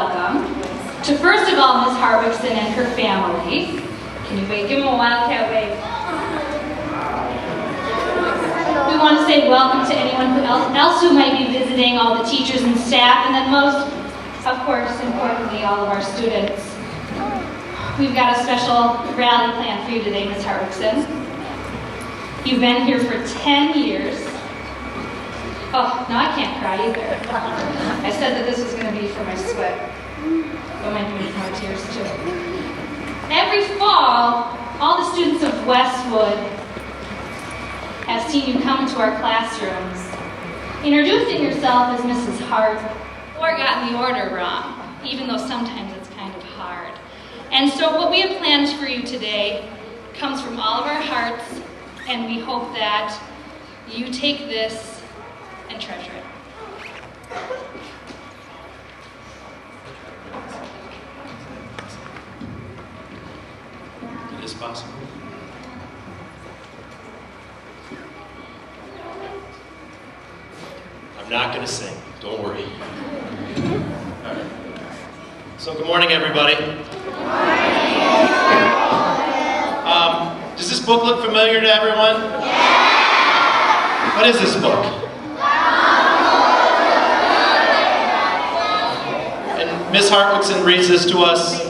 welcome to, first of all, Ms. Harwickson and her family. Can you wave? Give them a wildcat wave. We want to say welcome to anyone else who might be visiting, all the teachers and staff, and then most, of course, importantly, all of our students. We've got a special rally planned for you today, Ms. Harwickson. You've been here for 10 years. Oh, no, I can't cry either. I said that this was going to be for my sweat. Don't make me more tears, too. Every fall, all the students of Westwood have seen you come into our classrooms, introducing yourself as Mrs. Hart, or gotten the order wrong, even though sometimes it's kind of hard. And so what we have planned for you today comes from all of our hearts, and we hope that you take this and treasure it. It is possible. I'm not going to sing. Don't worry. All right. So good morning, everybody. Good morning. Does this book look familiar to everyone? Yeah. What is this book? And Ms. Harwickson reads this to us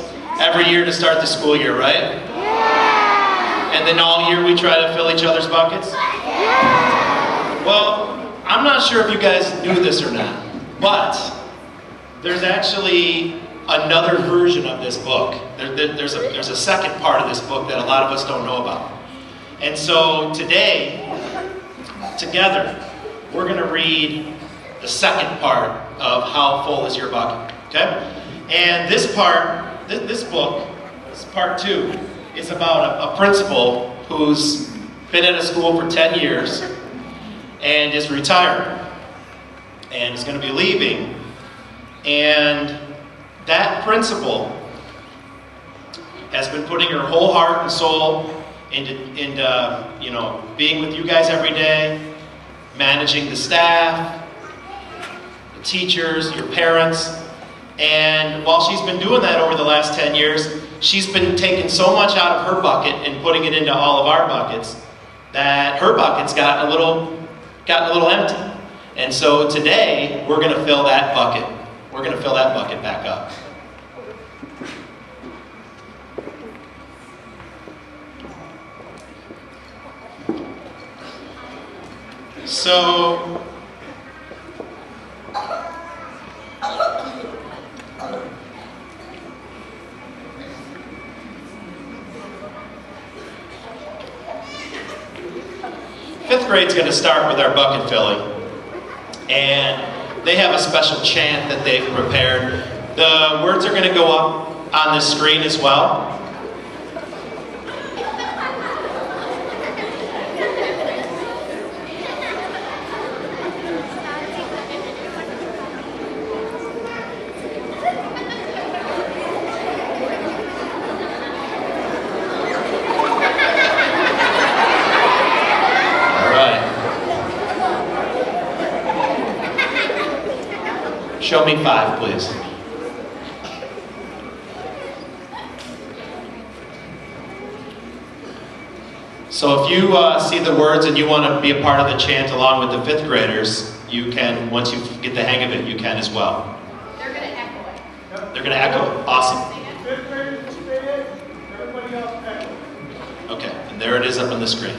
every year to start the school year, right? Yeah. And then all year we try to fill each other's buckets? Yeah. Well, I'm not sure if you guys knew this or not, but there's actually another version of this book. There's a second part of this book that a lot of us don't know about. And so today, together, we're going to read the second part of How Full Is Your Bucket? Okay? And this part, this book, this part 2, is about a principal who's been at a school for 10 years and is retiring and is going to be leaving. And that principal has been putting her whole heart and soul into being with you guys every day, managing the staff, the teachers, your parents. And while she's been doing that over the last 10 years, she's been taking so much out of her bucket and putting it into all of our buckets that her bucket's gotten a little empty. And so today, we're going to fill that bucket. We're going to fill that bucket back up. So, fifth grade's going to start with our bucket filling. And they have a special chant that they've prepared. The words are going to go up on the screen as well. Show me 5, please. So if you see the words and you want to be a part of the chant along with the 5th graders, you can, once you get the hang of it, you can as well. They're going to echo it. They're going to echo? Awesome. 5th graders say it, everybody else echo. Okay, and there it is up on the screen.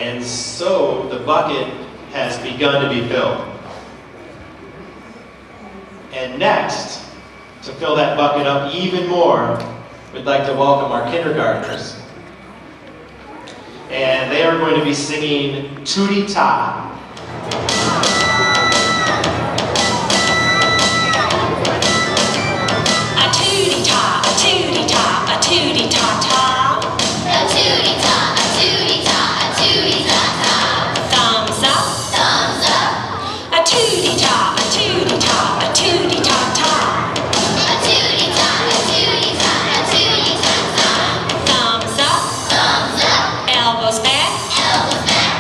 And so the bucket has begun to be filled. And next, to fill that bucket up even more, we'd like to welcome our kindergartners. And they are going to be singing Tootie Ta. A tootie ta, a tootie ta, a tootie ta ta. A tootie ta, a tootie ta, a tootie ta ta. Thumbs up. Thumbs up. A tootie ta, a tootie ta, a tootie ta ta. A tootie ta, a tootie ta, a tootie ta ta. Thumbs up. Thumbs up. Elbows back. Elbows back.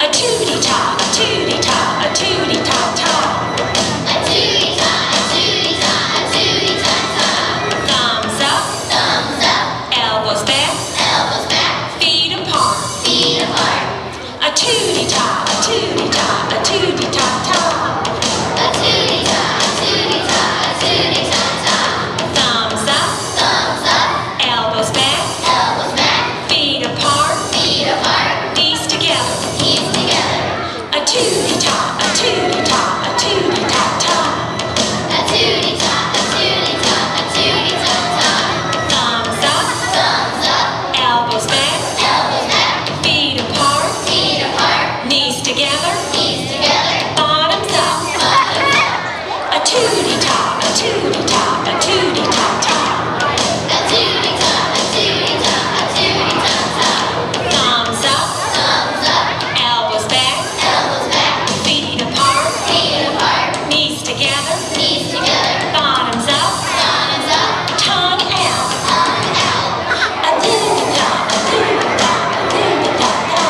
A tootie ta, a tootie ta, a tootie ta ta. A tootie ta, a tootie ta, a tootie ta ta. Thumbs up. Thumbs up. Elbows back. Elbows back. Feet apart. Feet apart. A tootie ta, a tootie ta, a tootie ta ta. A tootie ta, a tootie ta, a tootie ta ta. Thumbs up. Thumbs up. Elbows back. Elbows back. Feet apart. Feet apart. Knees together. Knees together. A tootie ta, a tootie ta, a tootie ta ta. A tootie ta, a tootie ta, a tootie ta ta. Thumbs up. Thumbs up. Elbows back. Elbows back. Feet apart. Feet apart. Knees together. Knees together. Bottoms up. Bottoms up. A tootie ta, a tootie ta, a tootie ta ta. A tootie ta, a tootie ta, a tootie ta ta. Thumbs up. Thumbs up. Elbows back. Elbows back. Feet apart. Feet apart. Knees together. Knees together. Bottoms up. Bottoms up. Tongue out. Tongue out. A tootie ta, a tootie ta, a tootie ta ta.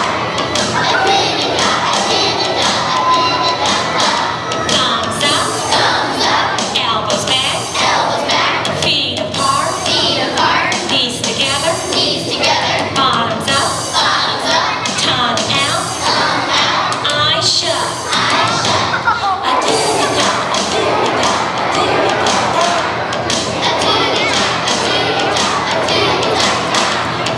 A tootie ta, a tootie ta, a tootie ta ta. Thumbs up. Thumbs up. Elbows back. Elbows back. Feet apart. Feet apart. Knees together. Knees together. Bottoms up. Bottoms up. Tongue out. Tongue out. Eyes shut. Eyes shut. A tootie ta, a tootie ta, a tootie ta ta. A tootie ta, a tootie ta, a tootie ta ta.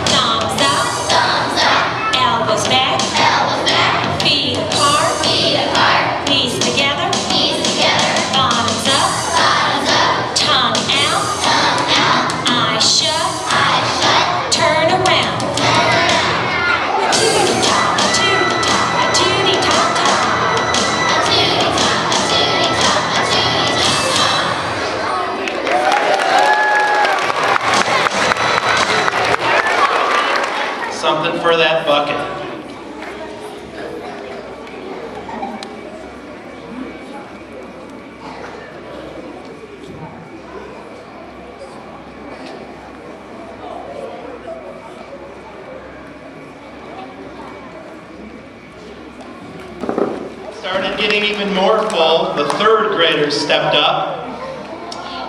Thumbs up. Thumbs up. Elbows back. Elbows back. Feet apart. Feet apart. Knees together. Knees together. Bottoms up. Bottoms up. Tongue out. Tongue out. Eyes shut. Eyes shut. Turn around. Turn around. A tootie ta, a tootie ta, a tootie ta ta. A tootie ta, a tootie ta, a tootie ta ta. Something for that bucket. Started getting even more full. The third graders stepped up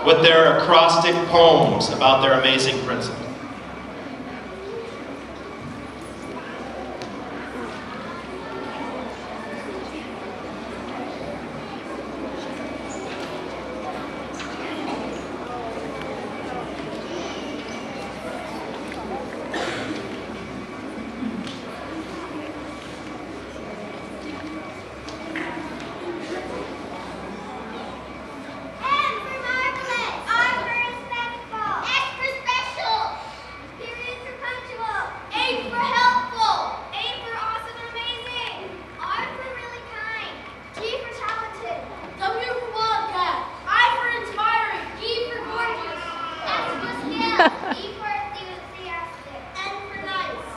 with their acrostic poems about their amazing principal. M for marvelous. R for respectful. S for special. Period for punctual. A for helpful. A for awesome and amazing. R for really kind. T for talented. W for wildcat. I for inspiring. G for gorgeous. S for skill. E for enthusiastic. N for nice.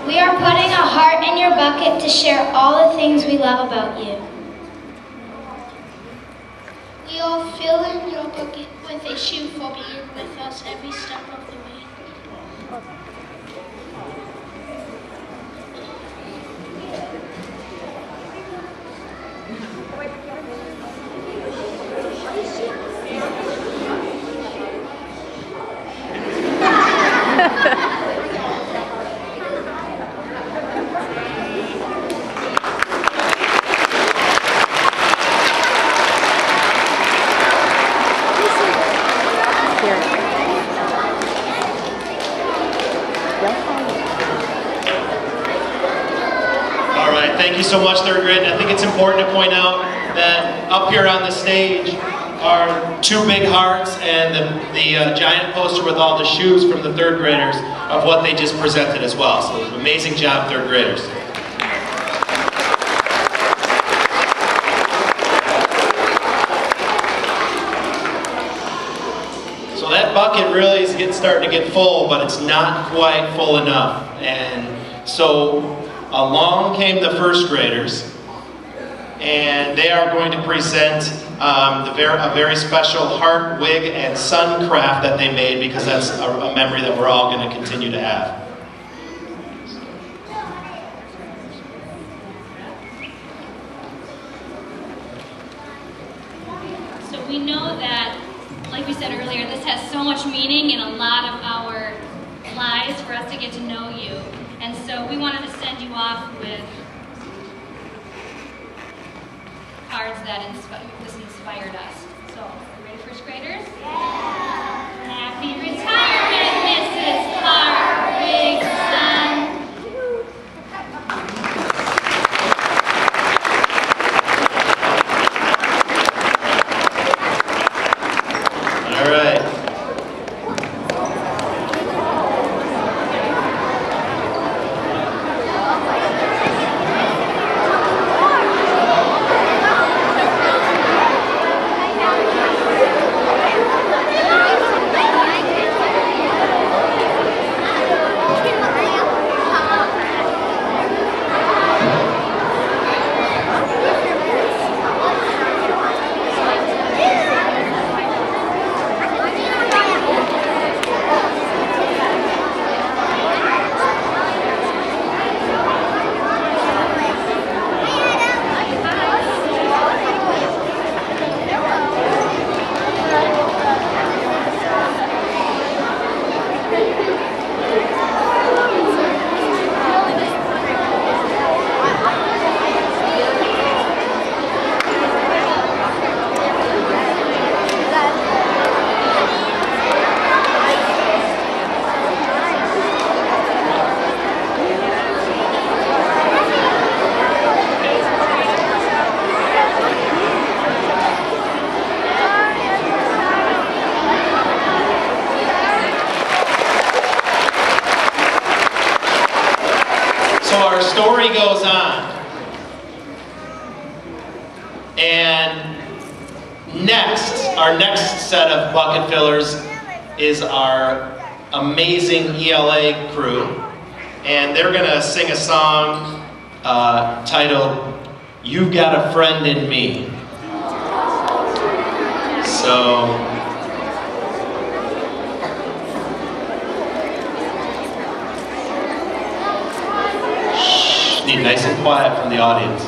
We are putting a heart in your bucket to share all the things we love about you. We all fill in your bucket with a shoe for being with us every step of the way. right, thank you so much, third grade. I think it's important to point out that up here on the stage are two big hearts and the giant poster with all the shoes from the third graders of what they just presented as well. So amazing job, third graders. So that bucket really is starting to get full, but it's not quite full enough. And so along came the first graders, and they are going to present a very special heart, wig, and sun craft that they made, because that's a memory that we're all going to continue to have. So we know that, like we said earlier, this has so much meaning in a lot of our lives for us to get to know you. And so we wanted to send you off with cards that inspired us. So, are you ready, first graders? Yeah! Happy retirement, Mrs. Hartwig son. All right. So our story goes on. And our next set of bucket fillers is our amazing ELA crew. And they're gonna sing a song titled, "You've Got a Friend in Me." So, need nice and quiet from the audience.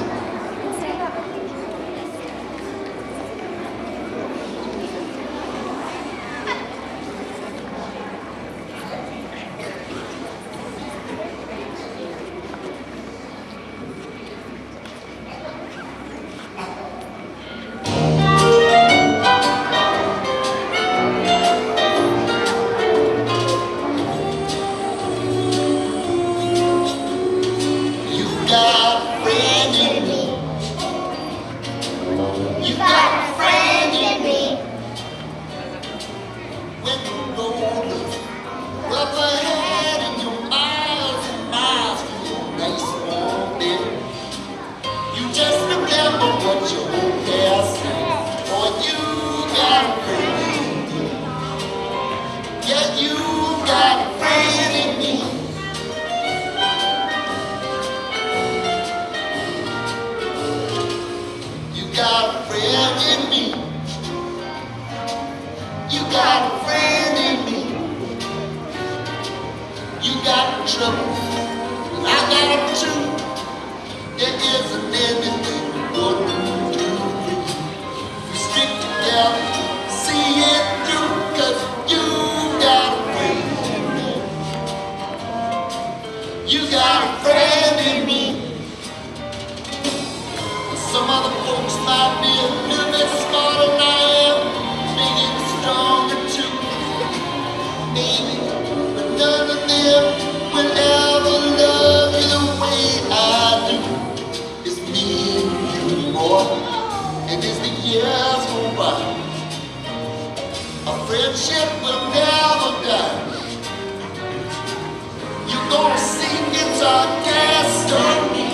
None of them will ever love you the way I do. sarcastic on me.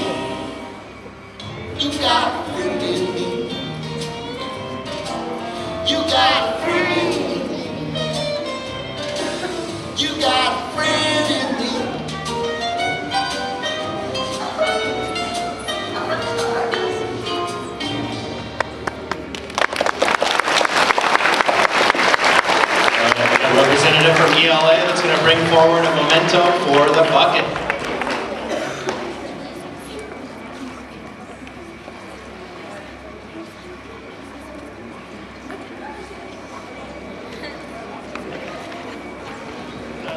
You got a friend in me. You got a friend in me. You got a friend in me. A representative from ELA that's going to bring forward a memento for the bucket.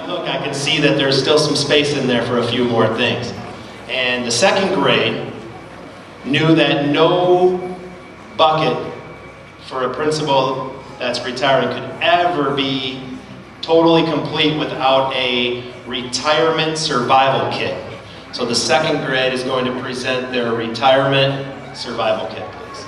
Look, I can see that there's still some space in there for a few more things. And the second grade knew that no bucket for a principal that's retiring could ever be totally complete without a retirement survival kit. So the second grade is going to present their retirement survival kit, please.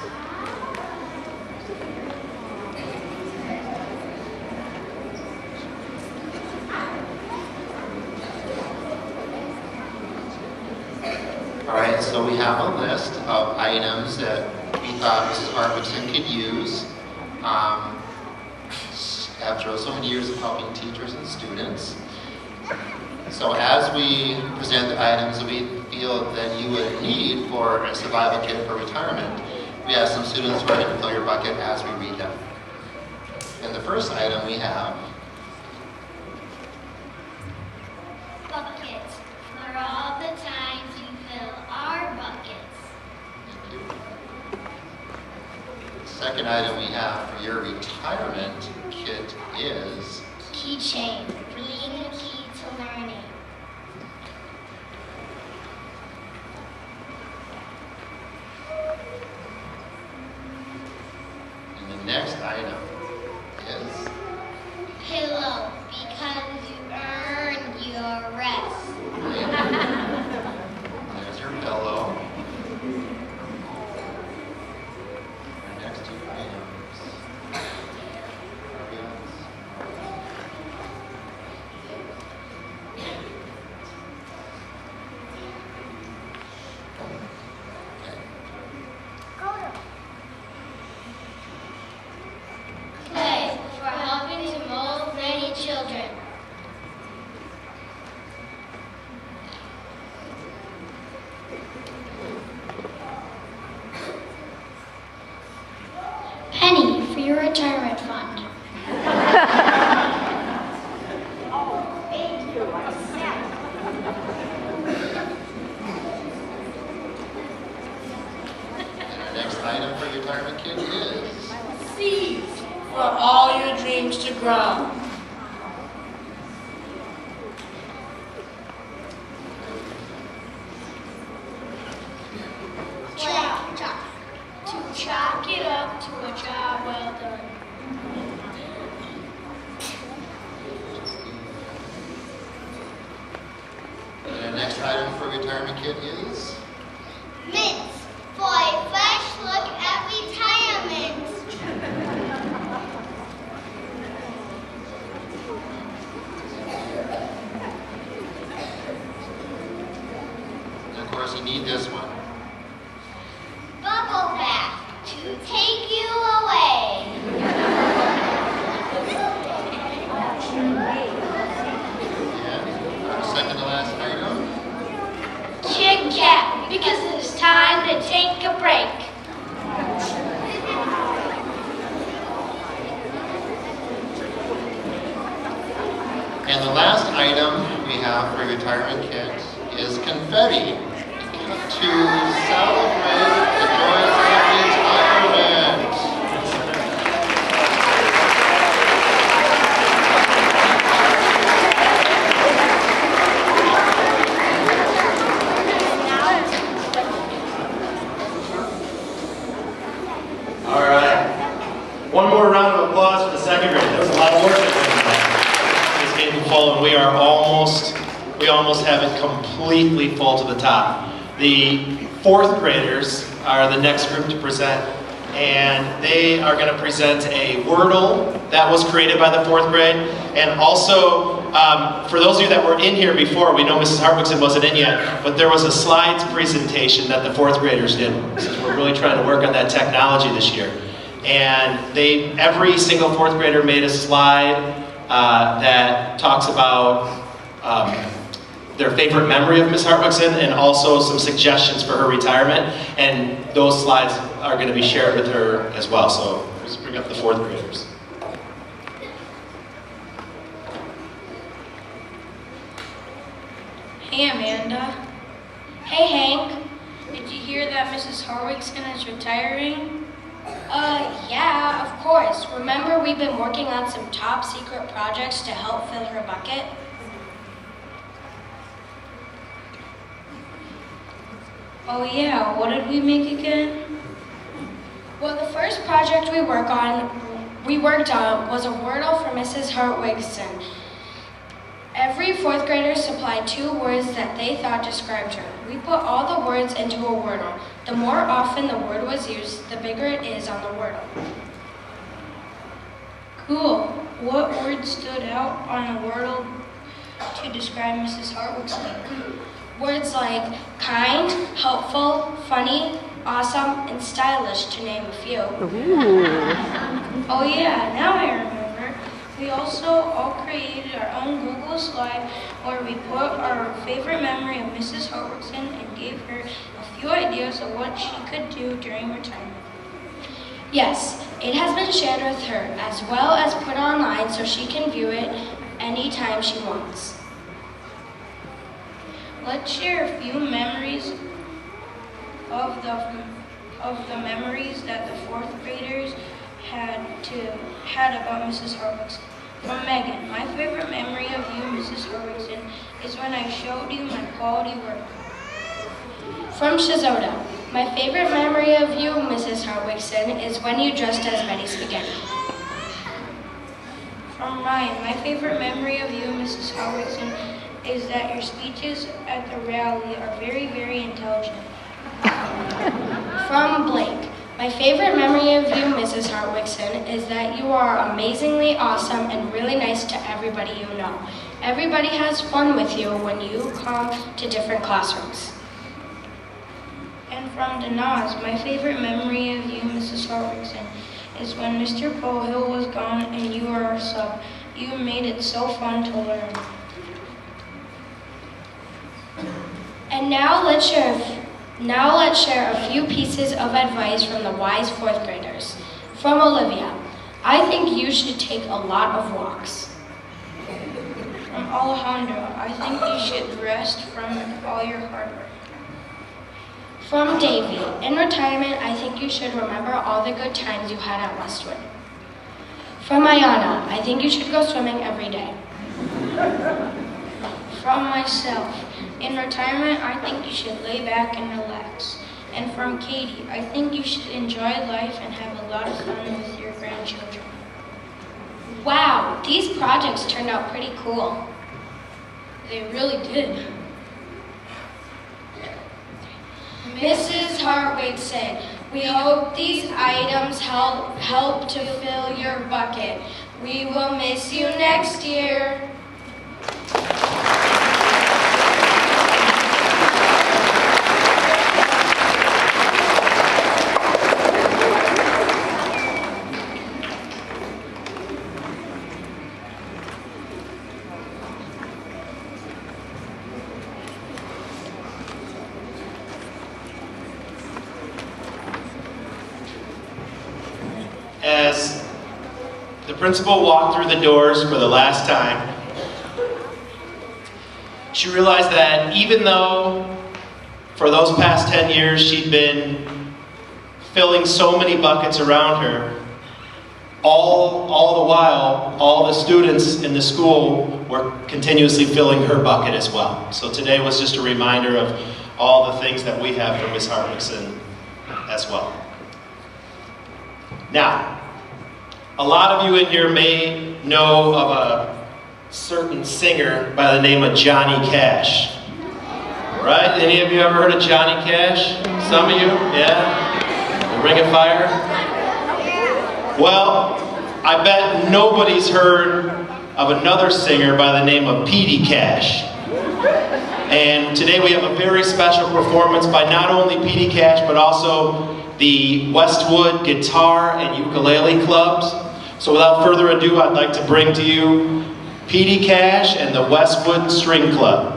All right, so we have a list of items that we thought Mrs. Hartwickson could use after so many years of helping teachers and students. So as we present the items that we feel that you would need for a survival kit for retirement, we have some students who are going to fill your bucket as we read them. And the first item we have Buckets for all the times you fill our buckets. Thank you. The second item we have for your retirement kit is Keychain, being the key to learning. and the next item is Pillow, because you earn your rest. there's your pillow. Our next two items. Play, for helping to mold many children. Penny, for your retirement fund. And our next item for your retirement kit is Seeds for all your dreams to grow. Chalk, to chalk it up to a job well done. and our next item for retirement kit is Mints, for a fresh look at retirement. and of course you need this one. Bubble bath, to take you away. And our second to last item Kit Kat, because it's time to take a break. and the last item we have for your retirement kit is confetti to celebrate the joys of retirement. All right. One more round of applause for the second grade. That was a lot of work. It's getting full, and we almost have it completely full to the top. The fourth graders are the next group to present, and they are going to present a Wordle that was created by the fourth grade, and also For those of you that were in here before, we know Mrs. Hartwigson wasn't in yet, but there was a slides presentation that the fourth graders did, since we're really trying to work on that technology this year. And every single fourth grader made a slide that talks about their favorite memory of Ms. Hartwigson and also some suggestions for her retirement. And those slides are going to be shared with her as well. So let's bring up the fourth graders. Hey Amanda. Hey Hank. Did you hear that Mrs. Hartwigson is retiring? Yeah, of course. Remember we've been working on some top secret projects to help fill her bucket? Oh yeah, what did we make again? Well, the first project we worked on was a Wordle for Mrs. Hartwigson. Every fourth grader supplied 2 words that they thought described her. We put all the words into a Wordle. The more often the word was used, the bigger it is on the Wordle. Cool. What word stood out on a Wordle to describe Mrs. Hartwigson? Words like kind, helpful, funny, awesome, and stylish, to name a few. Oh yeah, now I remember. We also all created our own Google slide where we put our favorite memory of Mrs. Hartwigson and gave her a few ideas of what she could do during retirement. Yes, it has been shared with her, as well as put online so she can view it anytime she wants. Let's share a few memories of the memories that the fourth graders had about Mrs. Hartwigson. From Megan, my favorite memory of you, Mrs. Hartwigson, is when I showed you my quality work. From Shizota, my favorite memory of you, Mrs. Hartwigson, is when you dressed as Betty Spaghetti. From Ryan, my favorite memory of you, Mrs. Hartwigson, is that your speeches at the rally are very, very intelligent. From Blake, my favorite memory of you, Mrs. Hartwigson, is that you are amazingly awesome and really nice to everybody you know. Everybody has fun with you when you come to different classrooms. And from Danaz, my favorite memory of you, Mrs. Hartwigson, is when Mr. Pohill was gone and you were our sub. You made it so fun to learn. And now let's share a few pieces of advice from the wise fourth graders. From Olivia, I think you should take a lot of walks. From Alejandro, I think you should rest from all your hard work. From Davy, in retirement, I think you should remember all the good times you had at Westwood. From Ayana, I think you should go swimming every day. From myself, in retirement, I think you should lay back and relax. And from Katie, I think you should enjoy life and have a lot of fun with your grandchildren. Wow, these projects turned out pretty cool. They really did. Mrs. Hartwigson, we hope these items help to fill your bucket. We will miss you next year. As the principal walked through the doors for the last time, she realized that even though for those past 10 years she'd been filling so many buckets around her, all the while, all the students in the school were continuously filling her bucket as well. So today was just a reminder of all the things that we have for Ms. Hartwigson as well. Now, a lot of you in here may know of a certain singer by the name of Johnny Cash. Right? Any of you ever heard of Johnny Cash? Some of you? Yeah? The Ring of Fire? Well, I bet nobody's heard of another singer by the name of Petey Cash. And today we have a very special performance by not only Petey Cash, but also the Westwood Guitar and Ukulele Clubs. So without further ado, I'd like to bring to you Petey Cash and the Westwood String Club.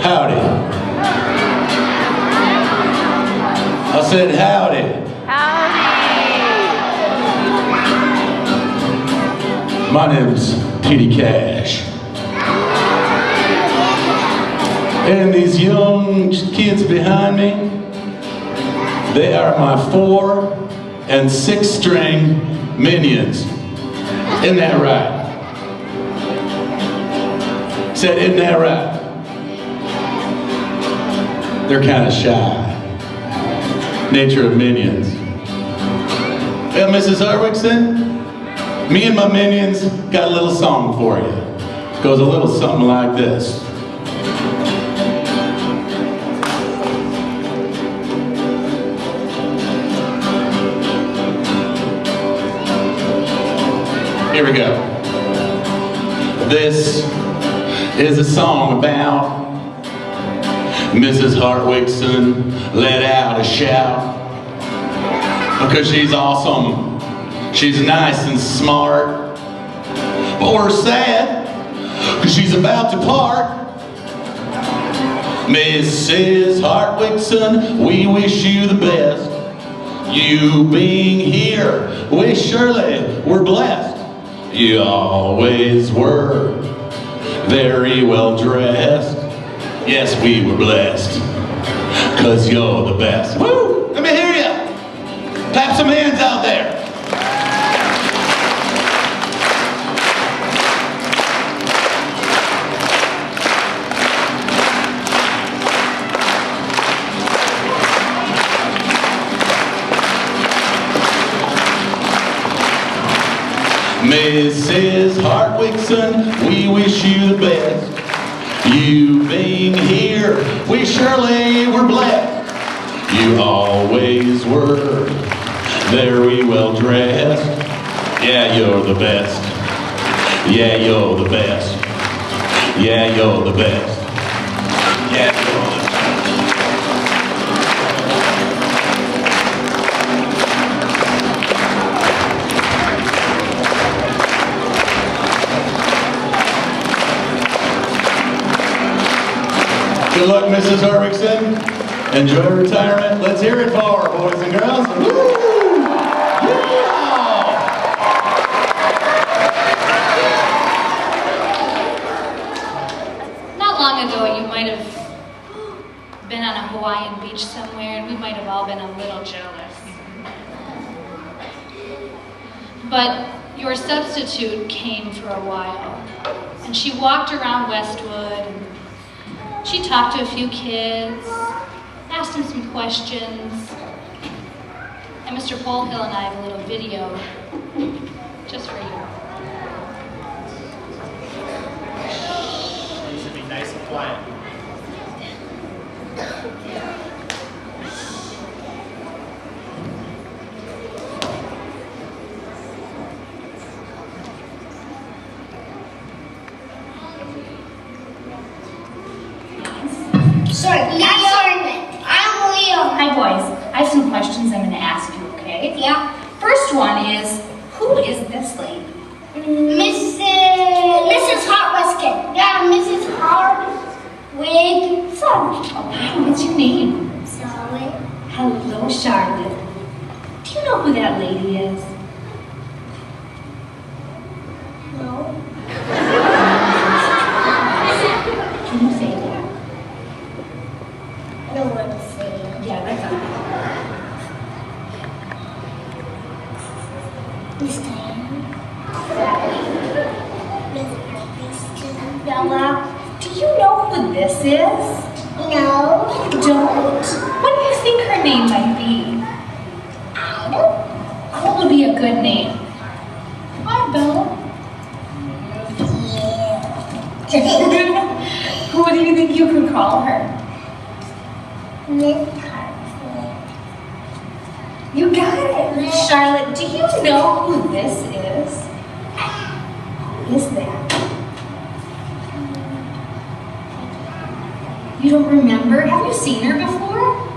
Howdy. I said howdy. Howdy. My name's Petey Cash. And these young kids behind me, they are my 4- and 6-string minions. Isn't that right? Said, isn't that right? They're kind of shy. Nature of minions. Well, Mrs. Harwickson, me and my minions got a little song for you. It goes a little something like this. Here we go. This is a song about Mrs. Hartwickson let out a shout because she's awesome, she's nice and smart, but we're sad because she's about to part. Mrs. Hartwickson, we wish you the best. You being here, we surely were blessed. You always were very well dressed. Yes, we were blessed, 'cause you're the best. Woo! Let me hear you. Clap some hands out there. Mrs. Hartwickson, we wish you the best. You being here, we surely were blessed. You always were very well dressed. Yeah, you're the best. Yeah, you're the best. Yeah, you're the best. Yeah, you're the best. Good luck, Mrs. Harwickson. Enjoy retirement. Let's hear it for her, boys and girls. Woo! Yeah! Not long ago, you might have been on a Hawaiian beach somewhere, and we might have all been a little jealous. But your substitute came for a while, and she walked around Westwood, and she talked to a few kids, asked them some questions, and Mr. Polhill and I have a little video just for you. You should be nice and quiet. Sorry, I'm Leo. Hi boys, I have some questions I'm going to ask you, okay? Yeah. First one is, who is this lady? Mrs. Hartwickson. Yeah, Mrs. Hartwickson. Okay, what's your name? Charlotte. Hello, Charlotte. Do you know who that Bella. Do you know who this is? No. You don't? What do you think her name might be? What would be a good name? Hi, Bella. What do you think you could call her? Miss Hartford. You got it. Charlotte, do you know who this is? Who is that? You don't remember? Have you seen her before?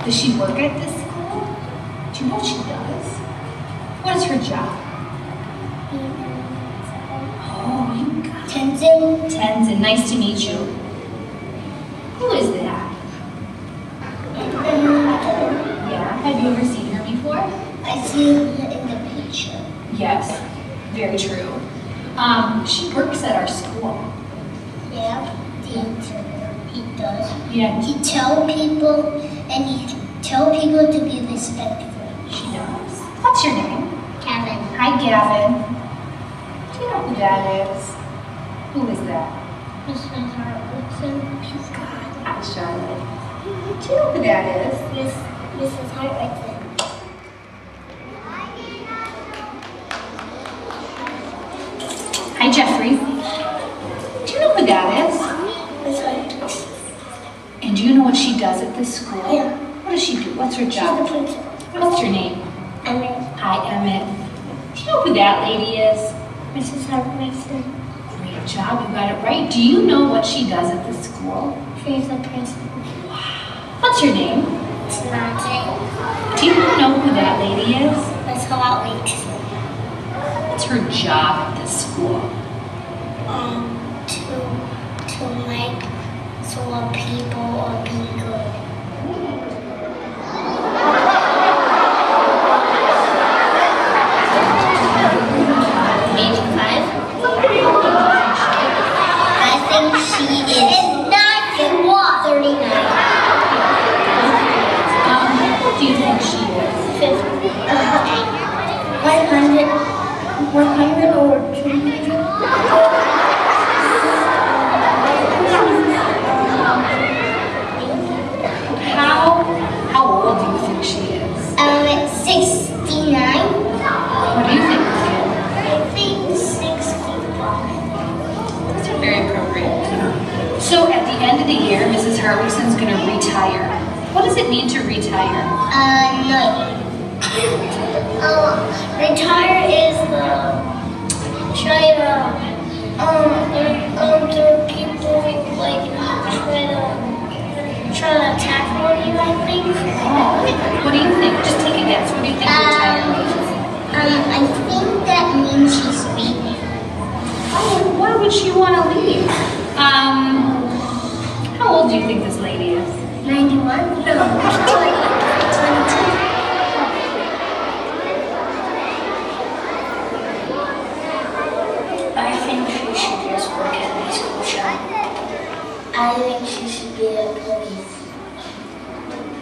Does she work at this school? Do you know what she does? What is her job? Oh, you got it. Tenzin. Tenzin, nice to meet you. Who is that? Yeah, have you ever seen her before? I see her in the picture. Yes, very true. She works at our school. Yeah, he does. Yeah, He tell people and he tell people to be respectful. she does. What's your name? Kevin. Hi, Gavin. Do you know who that is? Who is that? Mrs. Hartwickson. Hi, Charlotte. Do you know who that is? Mrs. Hartwickson. Hi, Jeffrey. Do you know who that is? Miss Hartwickson. And do you know what she does at this school? Yeah. What does she do? What's her She's the job? principal. What's your name? Emmett. Hi, Emmett. Do you know who that lady is? Mrs. Hartwickson. Great job, you got it right. Do you know what she does at the school? She's the principal. What's your name? It's not Do you know who that lady is? Miss Hartwickson. What's her job at this school? To make sure people are being good. Maybe 5. I think she is 39. What do you think she is? 100 or 200. How old do you think she is? 69. What do you think, kid? I think 65. Those are very appropriate. So at the end of the year, Mrs. Harwickson's going to retire. What does it mean to retire? No. Retire is try to people like try to attack on you, I think. Oh, what do you think? Just take a guess. What do you think retire means? I think that means she's leaving. Oh, why would she want to leave? How old do you think this lady is? 91? No, 22. I think she should just work at a school shop. I think she should be a police.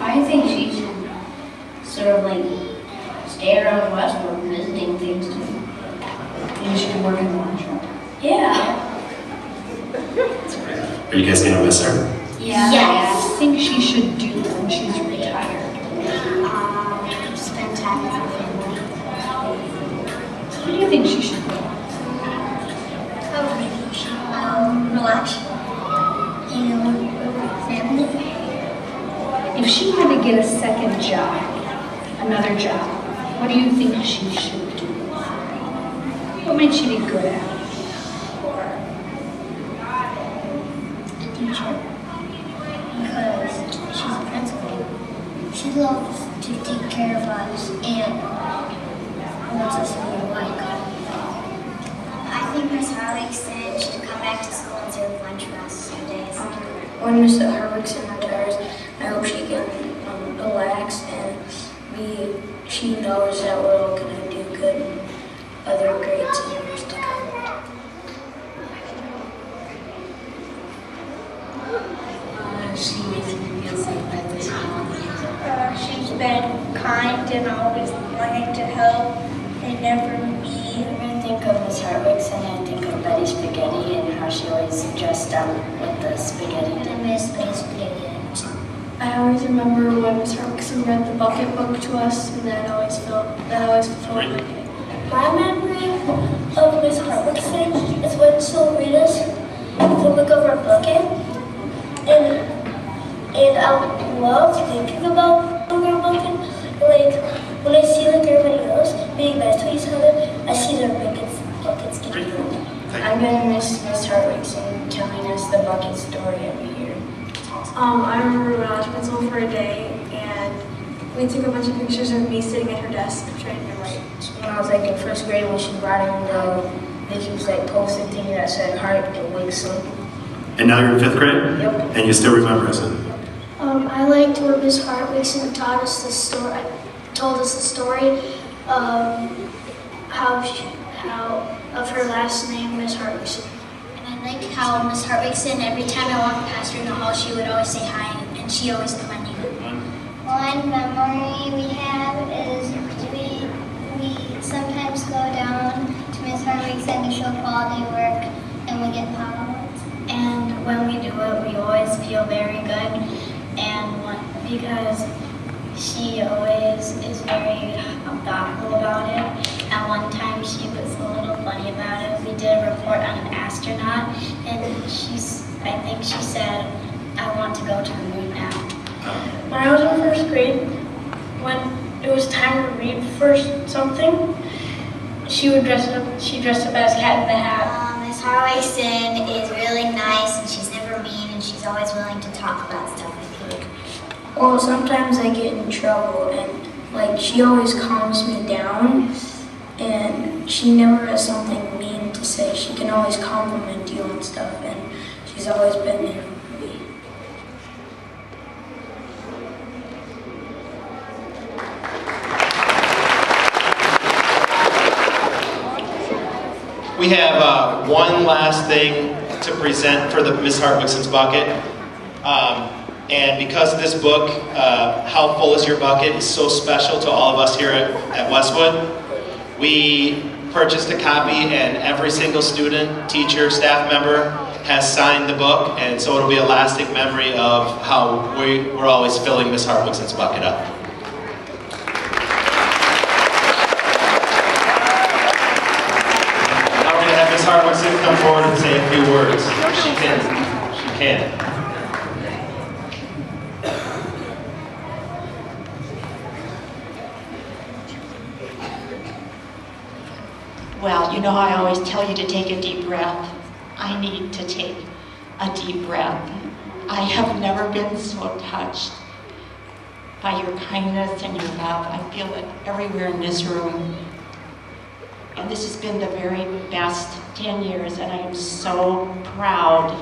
I think she should sort of like stay around Westbrook visiting things too. Maybe she could work in the lunchroom. Yeah. Are you guys gonna miss her? Yeah. Yes. I think she should do when she's retired. Spend time with her family. What do you think she should do? Relax. Family. If she had to get a second job, another job, what do you think she should do? What might she be good at? A teacher. Because she's a principal. She loves to take care of us and wants us to be like. I think Miss Harwickson should come back to school and serve lunch for us some days. When Miss Harwickson retires, I hope she can relax and she knows that we're all going to do good in other grades in years to come. She makes me feel safe at this school. She's been kind and always wanting to help and never mean. When I think of Miss Harwickson, I think of Betty Spaghetti and how she always dressed up with the spaghetti. And I miss the spaghetti. I always remember when Miss Harkison read the bucket book to us, and that always fulfilled my day. My memory of Miss Hartwickson is when she'll read us the book of our bucket, and I love thinking about our bucket. Like when I see like everybody else being nice to each other, I see their buckets getting full. I'm gonna miss Miss Hartwickson telling us the bucket story every year. I remember when I was principal for a day, and we took a bunch of pictures of me sitting at her desk trying to write. When I was like in first grade, when she brought in the Vicky's like post-it thing that said Hartwickson. And now you're in 5th grade? Yep. And you still remember us? I liked when Miss Hartwickson told us the story of of her last name, Miss Hartwickson. And I like how Miss Hartwickson, every time I walked past her in the hall, she would always say hi, and she always knew my name. One memory we have is we sometimes go down to Miss Hartwickson to show quality work, and we get power-ups. And when we do it, we always feel very good, because she always is very thoughtful about it. And one time she was a little funny about it. We did a report on an astronaut, and I think she said, "I want to go to the moon now." When I was in first grade, when it was time to read for something, she dressed up as Cat in the Hat. Miss Hartwickson is really nice, and she's never mean, and she's always willing to talk about stuff with you. Well, sometimes I get in trouble, and like she always calms me down, and she never has something mean to say. She can always compliment you and stuff, and she's always been there for me. We have one last thing to present for the Miss Hartwickson's bucket. And because this book, How Full Is Your Bucket, is so special to all of us here at Westwood, we purchased a copy, and every single student, teacher, staff member has signed the book, and so it'll be a lasting memory of how we're always filling Miss Hartwickson's bucket up. Now we're going to have Miss Hartwickson come forward and say a few words. She can. Well, you know, I always tell you to take a deep breath. I need to take a deep breath. I have never been so touched by your kindness and your love. I feel it everywhere in this room. And this has been the very best 10 years, and I am so proud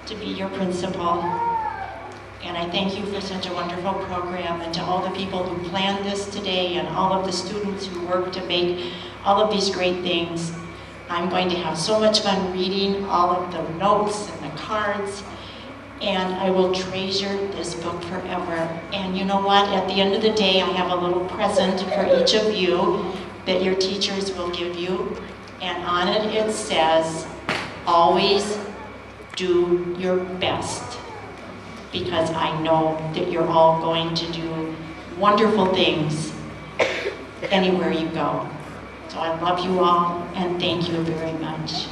to be your principal. And I thank you for such a wonderful program, and to all the people who planned this today, and all of the students who worked to make all of these great things. I'm going to have so much fun reading all of the notes and the cards, and I will treasure this book forever. And you know what? At the end of the day, I have a little present for each of you that your teachers will give you. And on it says, always do your best, because I know that you're all going to do wonderful things anywhere you go. So I love you all, and thank you very much.